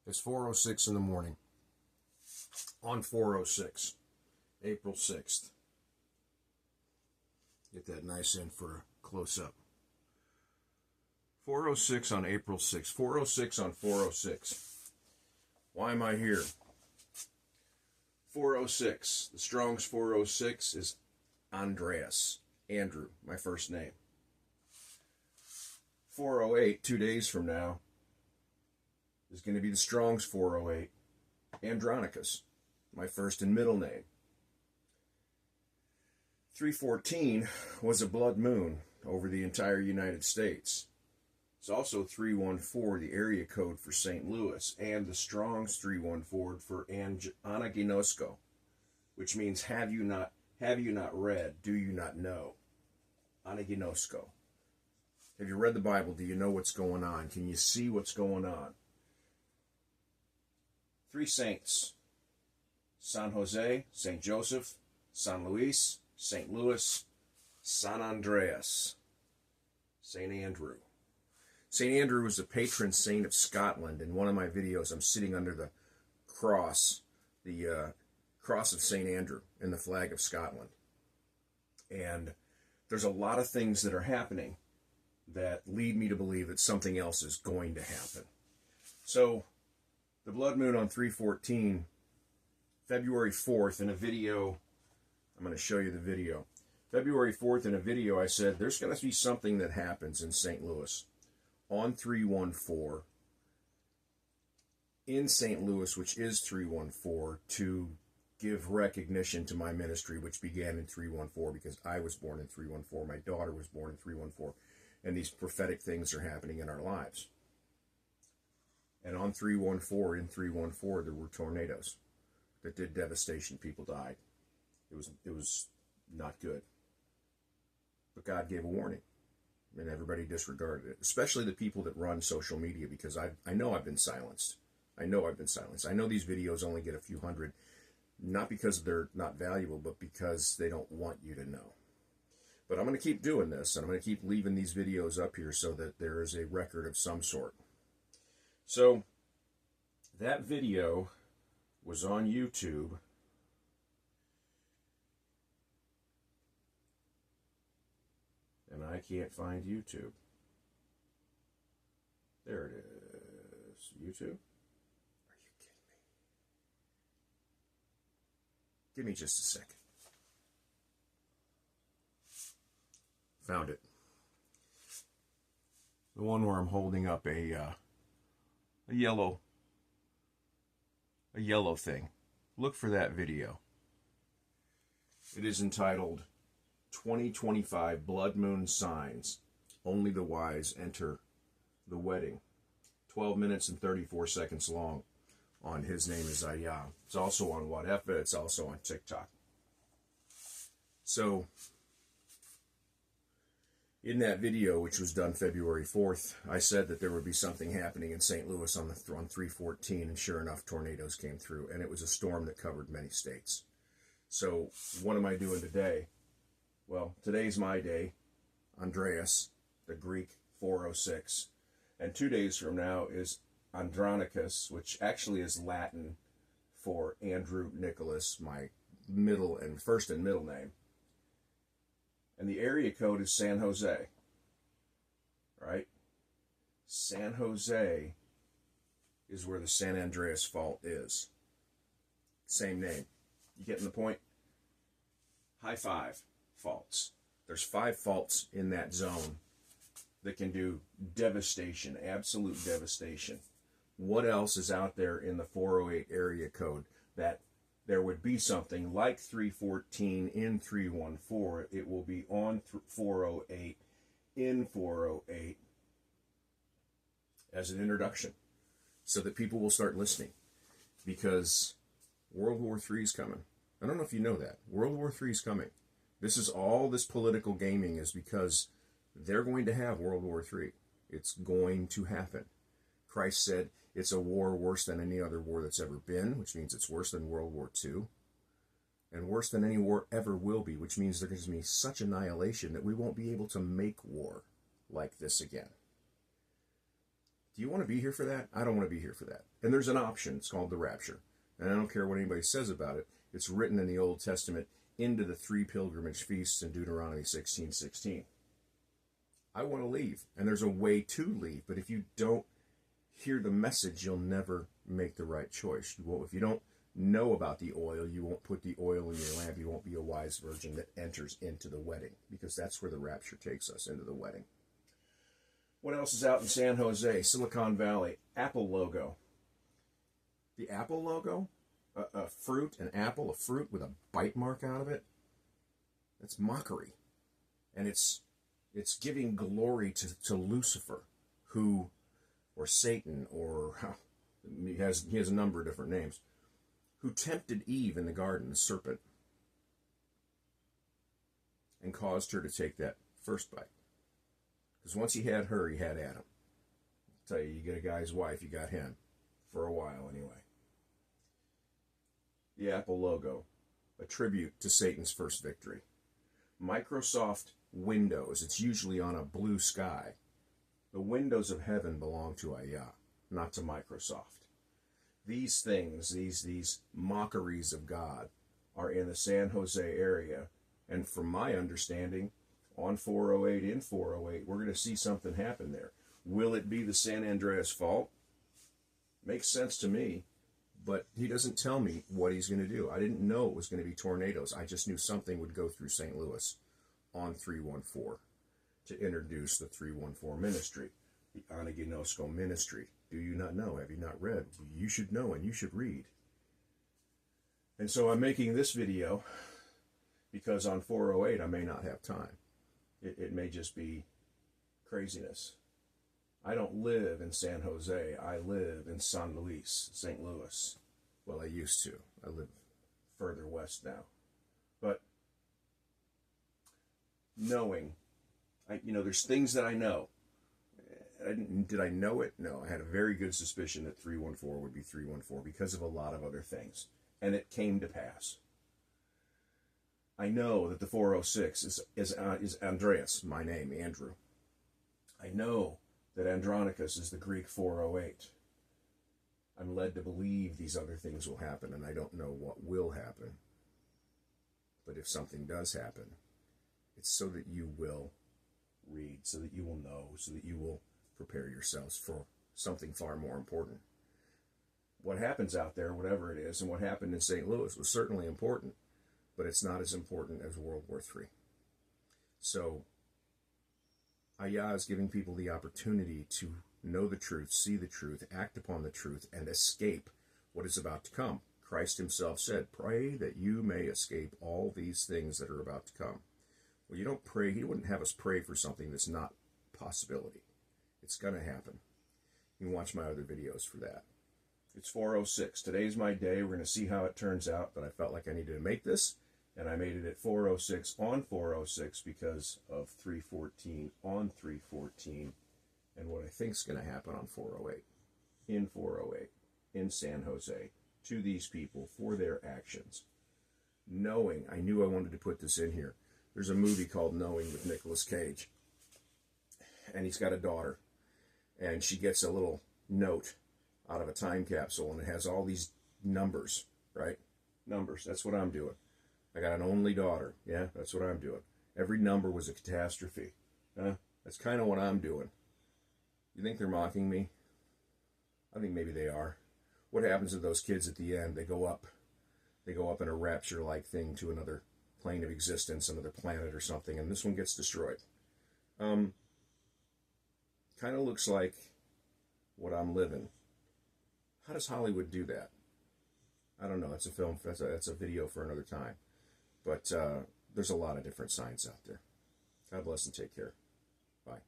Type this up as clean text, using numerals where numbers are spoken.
It's 4:06 in the morning on 4:06, April 6th. Get that nice in for a close-up. 4:06 on April 6th, 4:06 on 4:06. Why am I here? 4:06, the Strong's 4:06 is Andreas, Andrew, my first name. 4:08, 2 days from now, is going to be the Strong's 4:08, Andronicus, my first and middle name. 314 was a blood moon over the entire United States. It's also 314, the area code for St. Louis, and the Strong's 314 for Anaginosko, which means have you not read, do you not know? Anaginosko. Have you read the Bible? Do you know what's going on? Can you see what's going on? 3 saints: San Jose, St. Joseph, San Luis, St. Louis, San Andreas, St. Andrew. St. Andrew is the patron saint of Scotland. In one of my videos, I'm sitting under the cross of St. Andrew in the flag of Scotland. And there's a lot of things that are happening that lead me to believe that something else is going to happen. So, the blood moon on 314, February 4th, in a video, I'm going to show you the video. February 4th, in a video, I said, there's going to be something that happens in St. Louis on 314, in St. Louis, which is 314, to give recognition to my ministry, which began in 314, because I was born in 314, my daughter was born in 314, and these prophetic things are happening in our lives. And on 314, in 314, there were tornadoes that did devastation. People died. It was not good. But God gave a warning, and everybody disregarded it, especially the people that run social media, because I know I've been silenced. I know these videos only get a few hundred, not because they're not valuable, but because they don't want you to know. But I'm going to keep doing this, and I'm going to keep leaving these videos up here so that there is a record of some sort. So, that video was on YouTube. And I can't find YouTube. There it is. YouTube? Are you kidding me? Give me just a second. Found it. The one where I'm holding up a yellow thing. Look for that video. It is entitled 2025 Blood Moon Signs. Only the wise enter the wedding. 12 minutes and 34 seconds long. On His Name is HAYAH. It's also on whatever. It's also on TikTok. So, in that video, which was done February 4th, I said that there would be something happening in St. Louis on 314, and sure enough, tornadoes came through, and it was a storm that covered many states. So, what am I doing today? Well, today's my day, Andreas, the Greek 406, and 2 days from now is Andronicus, which actually is Latin for Andrew Nicholas, my first and middle name. And the area code is San Jose, right? San Jose is where the San Andreas fault is. Same name. You getting the point? High five faults. There's 5 faults in that zone that can do devastation, absolute devastation. What else is out there in the 408 area code that there would be something like 314 in 314? It will be on 408 in 408 as an introduction so that people will start listening, because World War III is coming. I don't know if you know that. World War III is coming. This is all this political gaming is because they're going to have World War III. It's going to happen. Christ said it's a war worse than any other war that's ever been, which means it's worse than World War II, and worse than any war ever will be, which means there's going to be such annihilation that we won't be able to make war like this again. Do you want to be here for that? I don't want to be here for that. And there's an option. It's called the rapture. And I don't care what anybody says about it. It's written in the Old Testament into the 3 pilgrimage feasts in Deuteronomy 16:16. I want to leave, and there's a way to leave. But if you don't hear the message, you'll never make the right choice. If you don't know about the oil, you won't put the oil in your lamp. You won't be a wise virgin that enters into the wedding, because that's where the rapture takes us, into the wedding. What else is out in San Jose, Silicon Valley? Apple logo. The Apple logo? A fruit, an apple, a fruit with a bite mark out of it? That's mockery. And it's giving glory to Lucifer, who, or Satan, or he has a number of different names, who tempted Eve in the garden, the serpent, and caused her to take that first bite. Because once he had her, he had Adam. I'll tell you, you get a guy's wife, you got him. For a while, anyway. The Apple logo, a tribute to Satan's first victory. Microsoft Windows, it's usually on a blue sky. The Windos of Heaven belong to HAYAH, not to Microsoft. These things, these mockeries of God, are in the San Jose area, and from my understanding, on 408, in 408, we're going to see something happen there. Will it be the San Andreas fault? Makes sense to me, but he doesn't tell me what he's going to do. I didn't know it was going to be tornadoes. I just knew something would go through St. Louis on 314 to introduce the 314 ministry, the Anaginosko ministry. Do you not know? Have you not read? You should know and you should read. And so I'm making this video because on 408 I may not have time. It may just be craziness. I don't live in San Jose. I live in San Luis, St. Louis. Well, I used to. I live further west now. But knowing, there's things that I know. Did I know it? No. I had a very good suspicion that 314 would be 314 because of a lot of other things. And it came to pass. I know that the 406 is Andreas, my name, Andrew. I know that Andronicus is the Greek 408. I'm led to believe these other things will happen, and I don't know what will happen. But if something does happen, it's so that you will read, so that you will know, so that you will prepare yourselves for something far more important. What happens out there, whatever it is, and what happened in St. Louis was certainly important, but it's not as important as World War III. So HAYAH is giving people the opportunity to know the truth, see the truth, act upon the truth, and escape what is about to come. Christ himself said, pray that you may escape all these things that are about to come. Well, you don't pray. He wouldn't have us pray for something that's not a possibility. It's going to happen. You can watch my other videos for that. It's 406. Today's my day. We're going to see how it turns out, but I felt like I needed to make this, and I made it at 406 on 406 because of 314 on 314 and what I think is going to happen on 408, in 408, in San Jose, to these people for their actions. Knowing, I knew I wanted to put this in here. There's a movie called Knowing with Nicolas Cage, and he's got a daughter, and she gets a little note out of a time capsule, and it has all these numbers, right? Numbers, that's what I'm doing. I got an only daughter. Yeah, that's what I'm doing. Every number was a catastrophe. That's kind of what I'm doing. You think they're mocking me? I think maybe they are. What happens to those kids at the end? They go up in a rapture-like thing to another plane of existence, another planet or something, and this one gets destroyed. Kind of looks like what I'm living. How does Hollywood do that? I don't know. It's a film. That's a video for another time. But there's a lot of different signs out there. God bless and take care. Bye.